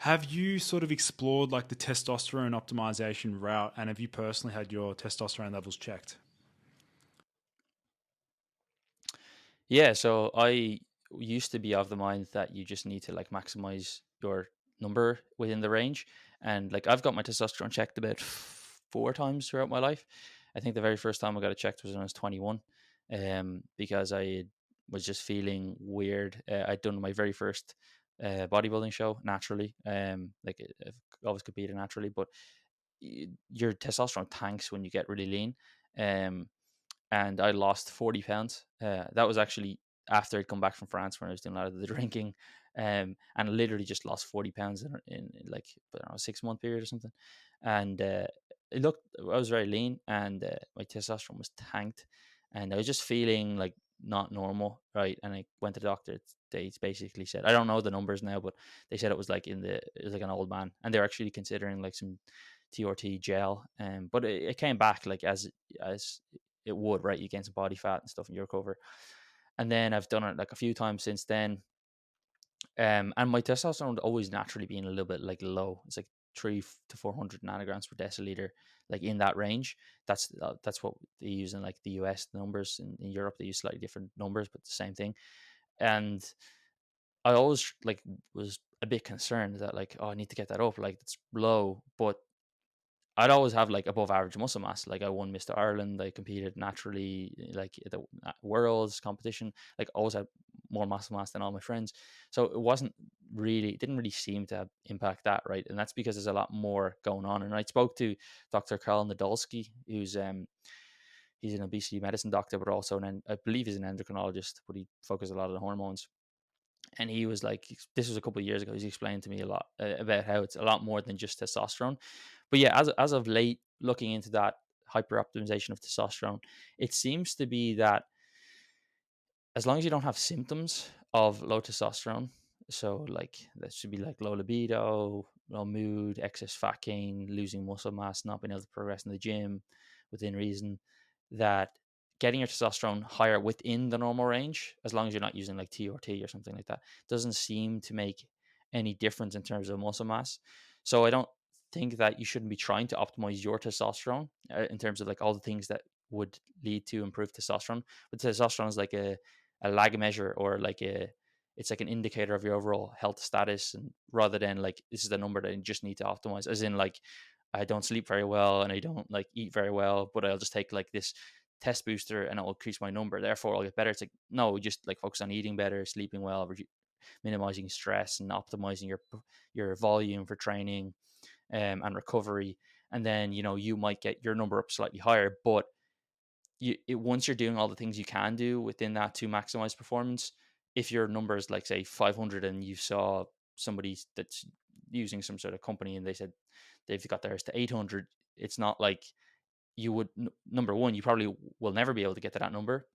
Have you sort of explored like the testosterone optimization route, and have you personally had your testosterone levels checked? Yeah, so I used to be of the mind that you just need to like maximize your number within the range. And like I've got my testosterone checked about 4 times throughout my life. I think the very first time I got it checked was when I was 21, because I was just feeling weird. I'd done my very first bodybuilding show naturally. Like I've always competed naturally, but your testosterone tanks when you get really lean. Um, and I lost 40 pounds. That was actually after I'd come back from France when I was doing a lot of the drinking, and literally just lost 40 pounds in like I don't know, a 6 month period or something. And I was very lean, and my testosterone was tanked, and I was just feeling like not normal, right? And I went to the doctor. They basically said, I don't know the numbers now, but they said it was like it was like an old man, and they're actually considering like some TRT gel. But it came back like as it would, right? You gain some body fat and stuff and you recover. And then I've done it like a few times since then. And my testosterone always naturally being a little bit like low. It's like 300 to 400 nanograms per deciliter, like in that range. That's what they use in like the US. The numbers in Europe they use slightly different numbers, but the same thing. And I always like was a bit concerned that like, oh, I need to get that up, like it's low. But I'd always have like above average muscle mass. Like I won Mr. Ireland. I competed naturally, like at the Worlds competition. Like always had more muscle mass than all my friends. So it didn't really seem to have impact that, right? And that's because there's a lot more going on. And I spoke to Dr. Karl Nadolski, who's he's an obesity medicine doctor, but also I believe he's an endocrinologist, but he focuses a lot on the hormones. And he was like, this was a couple of years ago. He's explained to me a lot about how it's a lot more than just testosterone. But yeah, as of late, looking into that hyper optimization of testosterone, it seems to be that as long as you don't have symptoms of low testosterone, so like that should be like low libido, low mood, excess fat gain, losing muscle mass, not being able to progress in the gym within reason, that getting your testosterone higher within the normal range, as long as you're not using like T or something like that, doesn't seem to make any difference in terms of muscle mass. So I don't think that you shouldn't be trying to optimize your testosterone in terms of like all the things that would lead to improved testosterone. But testosterone is like a lag measure, or like it's like an indicator of your overall health status, and rather than like this is the number that you just need to optimize, as in like I don't sleep very well and I don't like eat very well, but I'll just take like this test booster and it'll increase my number, therefore I'll get better. It's like, no, just like focus on eating better, sleeping well, minimizing stress, and optimizing your volume for training and recovery. And then you might get your number up slightly higher, but once you're doing all the things you can do within that to maximize performance, if your number is like say 500 and you saw somebody that's using some sort of company and they said they've got theirs to 800, it's not like you would number one, you probably will never be able to get to that number,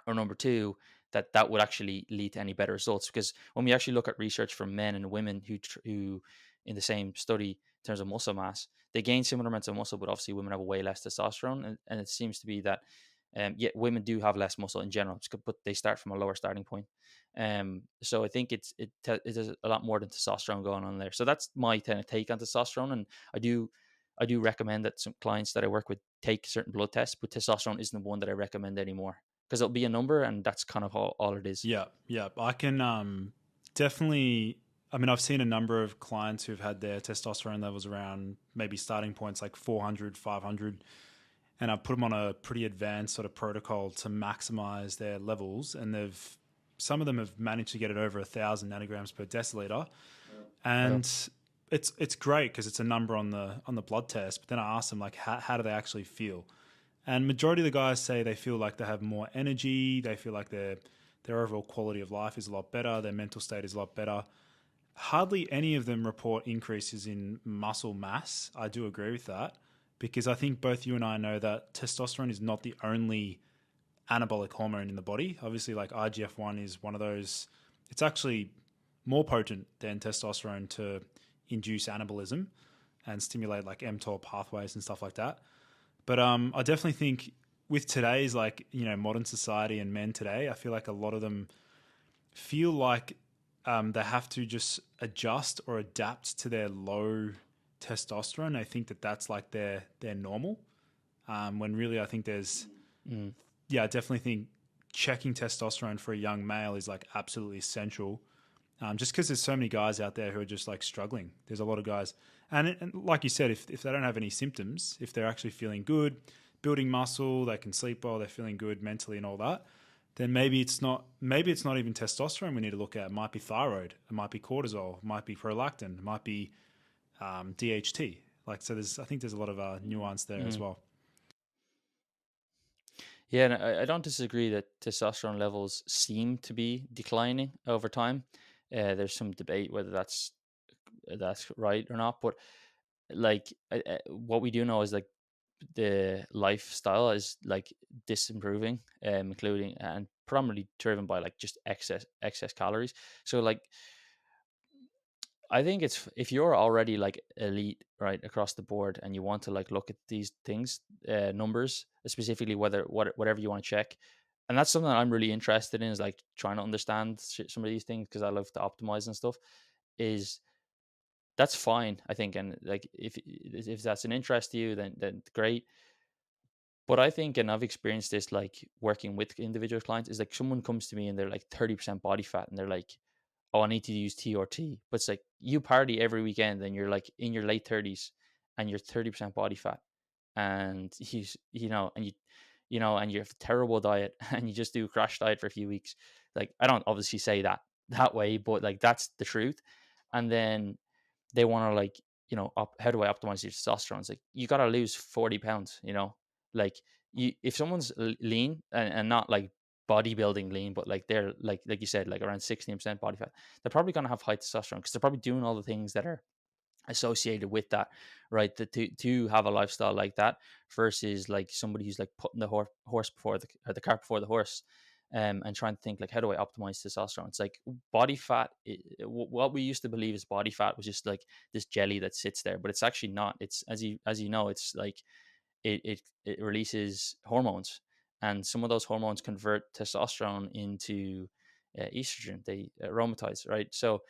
or number two, that would actually lead to any better results. Because when we actually look at research from men and women who in the same study in terms of muscle mass, they gain similar amounts of muscle, but obviously women have way less testosterone, and it seems to be that yet women do have less muscle in general, but they start from a lower starting point. So I think it is a lot more than testosterone going on there. So that's my kind of take on testosterone, and I do recommend that some clients that I work with take certain blood tests, but testosterone isn't the one that I recommend anymore, because it'll be a number, and that's kind of all it is. Yeah, yeah. I can definitely. I mean, I've seen a number of clients who've had their testosterone levels around maybe starting points like 400, 500, and I've put them on a pretty advanced sort of protocol to maximize their levels, and some of them have managed to get it over 1,000 nanograms per deciliter, Well, and it's great because it's a number on the blood test. But then I ask them like, how do they actually feel? And majority of the guys say they feel like they have more energy. They feel like their overall quality of life is a lot better. Their mental state is a lot better. Hardly any of them report increases in muscle mass. I do agree with that, because I think both you and I know that testosterone is not the only anabolic hormone in the body. Obviously, like IGF-1 is one of those. It's actually more potent than testosterone to induce anabolism and stimulate like mTOR pathways and stuff like that. But I definitely think with today's like modern society and men today, I feel like a lot of them feel like they have to just adjust or adapt to their low testosterone. They think that that's like their normal. When really, I think mm, I definitely think checking testosterone for a young male is like absolutely essential. Just because there's so many guys out there who are just like struggling. There's a lot of guys, and like you said, if they don't have any symptoms, if they're actually feeling good, building muscle, they can sleep well, they're feeling good mentally and all that, then maybe it's not even testosterone we need to look at. It might be thyroid, it might be cortisol, it might be prolactin, it might be DHT. Like so, I think there's a lot of nuance there as mm. well. Yeah, and I don't disagree that testosterone levels seem to be declining over time. There's some debate whether that's right or not, but like what we do know is like the lifestyle is like disimproving, including and primarily driven by like just excess calories. So like I think it's if you're already like elite right across the board and you want to like look at these things, numbers specifically, whatever you want to check, and that's something that I'm really interested in, is like trying to understand some of these things because I love to optimize and stuff. Is That's fine, I think, and like if that's an interest to you, then great. But I think, and I've experienced this like working with individual clients, is like someone comes to me and they're like 30% body fat, and they're like, oh, I need to use TRT. But it's like you party every weekend and you're like in your late 30s and you're 30% body fat. And and you have a terrible diet and you just do a crash diet for a few weeks. Like, I don't obviously say that way, but like that's the truth. And then they want to like, how do I optimize your testosterone? It's like, you got to lose 40 pounds, like if someone's lean and not like bodybuilding lean, but like they're like you said, like around 16% body fat, they're probably going to have high testosterone because they're probably doing all the things that are associated with that, right? To have a lifestyle like that versus like somebody who's like putting the horse before or the cart before the horse, and trying to think like, how do I optimize testosterone? It's like body fat. What we used to believe is body fat was just like this jelly that sits there, but it's actually not. It's as you know, it's like it releases hormones, and some of those hormones convert testosterone into estrogen. They aromatize, right? So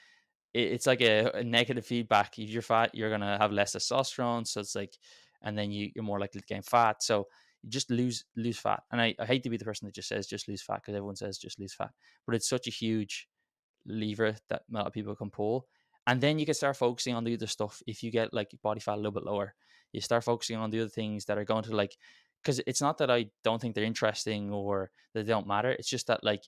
it's like a negative feedback. If you're fat, you're gonna have less testosterone, so it's like, and then you're more likely to gain fat. So you just lose fat. And I hate to be the person that just says just lose fat, because everyone says just lose fat, but it's such a huge lever that a lot of people can pull. And then you can start focusing on the other stuff. If you get like body fat a little bit lower, you start focusing on the other things that are going to like, because it's not that I don't think they're interesting or that they don't matter. It's just that like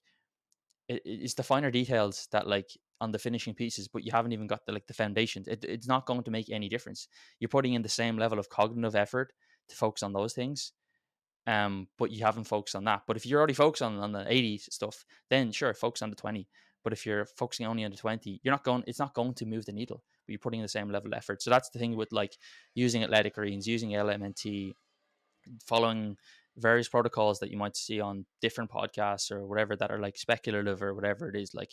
it's the finer details that like on the finishing pieces, but you haven't even got the like the foundations. It's not going to make any difference. You're putting in the same level of cognitive effort to focus on those things, but you haven't focused on that. But if you're already focused on the 80 stuff, then sure, focus on the 20. But if you're focusing only on the 20, you're not going. It's not going to move the needle. But you're putting in the same level of effort. So that's the thing with like using athletic greens, using LMNT, following various protocols that you might see on different podcasts or whatever that are like speculative or whatever it is, like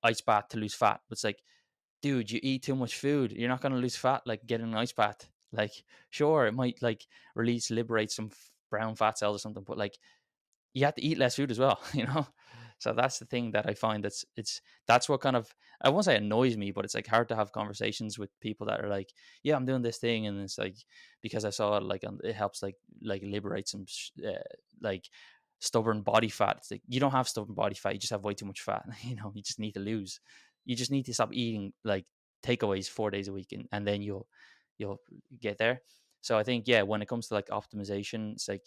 ice bath to lose fat. It's like, dude, you eat too much food, you're not going to lose fat like getting an ice bath. Like, sure, it might like liberate some brown fat cells or something, but like you have to eat less food as well, So that's the thing that I find that's what kind of, I won't say annoys me, but it's like hard to have conversations with people that are like, yeah, I'm doing this thing, and it's like because I saw it like it helps like liberate some like stubborn body fat. It's like you don't have stubborn body fat, you just have way too much fat. You just need to lose. You just need to stop eating like takeaways 4 days a week, and then you'll get there. So I think yeah, when it comes to like optimization, it's like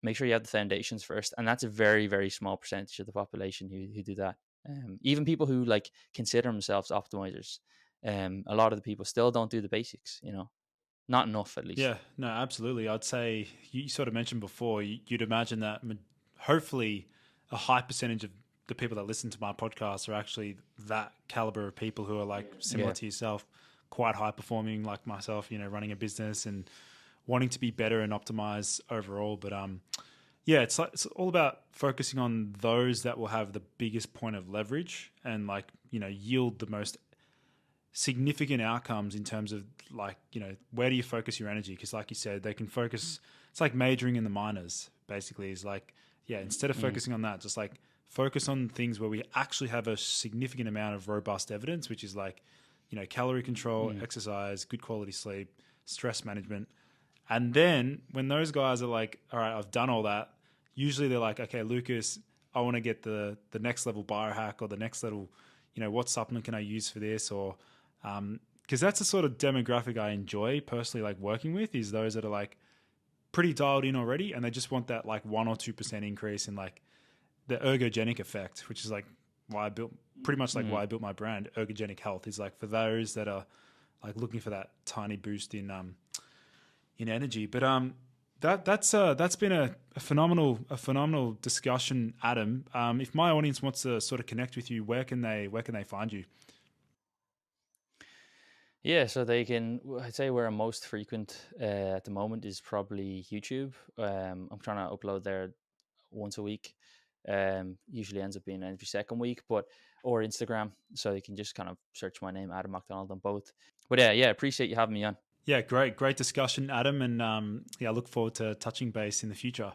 make sure you have the foundations first, and that's a very very small percentage of the population who do that. Even people who like consider themselves optimizers, a lot of the people still don't do the basics, not enough at least. Yeah, no, absolutely. I'd say you sort of mentioned before, you'd imagine that hopefully a high percentage of the people that listen to my podcast are actually that caliber of people who are like similar Yeah. to yourself, quite high performing like myself, running a business and wanting to be better and optimize overall. But yeah, it's all about focusing on those that will have the biggest point of leverage and like, yield the most significant outcomes in terms of like, where do you focus your energy? Because like you said, they can focus, it's like majoring in the minors basically, is like, yeah, instead of Mm. focusing on that, just like focus on things where we actually have a significant amount of robust evidence, which is like, calorie control, Mm. exercise, good quality sleep, stress management. And then when those guys are like, all right, I've done all that, usually they're like, okay, Lucas, I want to get the next level biohack or the next level, what supplement can I use for this? Or because that's the sort of demographic I enjoy personally, like working with, is those that are like pretty dialed in already, and they just want that like 1 or 2% increase in like the ergogenic effect, which is like why I built pretty much like Mm. why I built my brand. Ergogenic health is like for those that are like looking for that tiny boost in energy. But that's been a phenomenal discussion, Adam. If my audience wants to sort of connect with you, where can they find you? Yeah, so they can. I'd say where I'm most frequent at the moment is probably YouTube. I'm trying to upload there once a week. Usually ends up being every second week, but or Instagram. So you can just kind of search my name, Adam McDonald, on both. But yeah, appreciate you having me on. Yeah, great discussion, Adam, and yeah, I look forward to touching base in the future.